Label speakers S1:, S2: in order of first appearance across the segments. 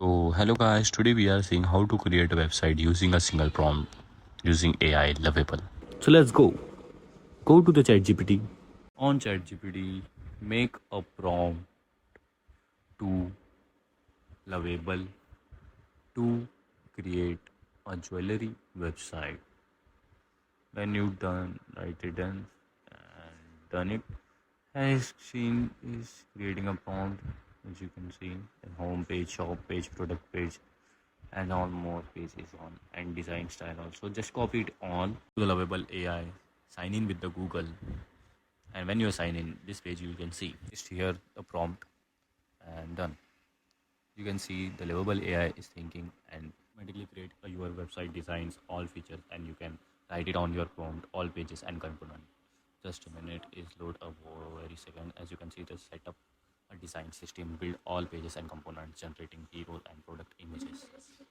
S1: So hello guys, today we are seeing how to create a website using a single prompt using AI Lovable. So let's go. Go to the ChatGPT. On ChatGPT, make a prompt to Lovable to create a jewelry website. When you've done, write it done and done it. As seen is creating a prompt, as you can see, a home page, shop page, product page, and all more pages on and design style also. Just copy it on to the Lovable AI. Sign in with the Google, and when you sign in, this page you can see just here a prompt and done. You can see the Lovable AI is thinking and automatically create your website designs, all features, and you can write it on your prompt, all pages and component. Just a minute is load a very second. As you can see, the setup a design system, build all pages and components, generating hero and product images.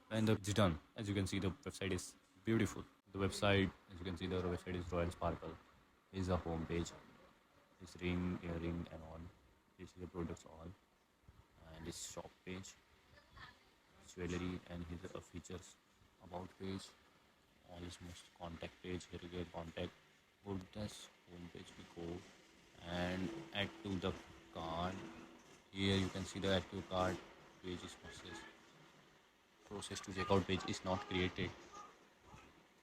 S1: When the it's done, as you can see, the website is beautiful. The website, as you can see, the website is Royal Sparkle. Is a home page. This ring, earring, and all. This is the products all, and this shop page, jewelry, and here are features. About page, all is most contact page. Here you get contact. Go to this home page. We go and add to the card. Here you can see the add to card page is process to checkout page is not created.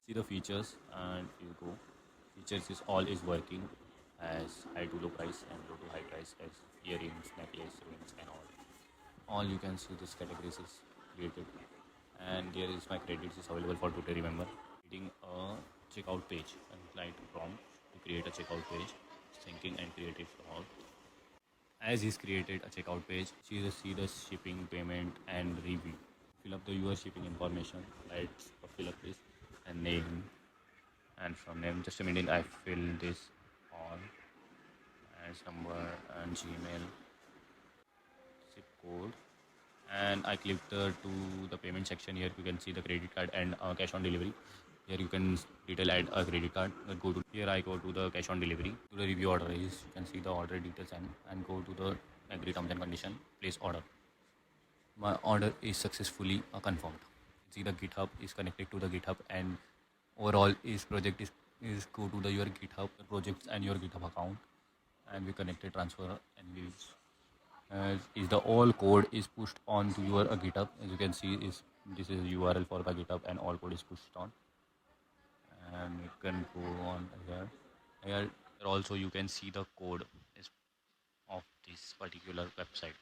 S1: See the features and you go. Features is all is working as high to low price and low to high price as earrings, necklace, rings, and all. All you can see this categories is created, and here is my credits is available for today. Remember, creating a checkout page and client prompt to create a checkout page. Thinking and create it all. As he's created a checkout page, see the shipping, payment, and review. Fill up the your shipping information, right? Fill up this and name, and from name, just a minute, I fill this all as number and Gmail, zip code, and I click to the payment section. Here you can see the credit card and cash on delivery. Here you can detail add a credit card. Go to here, I go to the cash on delivery. To the review order is you can see the order details and go to the agree terms and condition. Place order. My order is successfully confirmed. See the GitHub is connected to the GitHub, and overall is project is go to the your GitHub projects and your GitHub account, and we connected transfer and leaves. Is the all code is pushed on to your GitHub. As you can see, is this is URL for the GitHub, and all code is pushed on, and you can go on here. Here also you can see the code is of this particular website.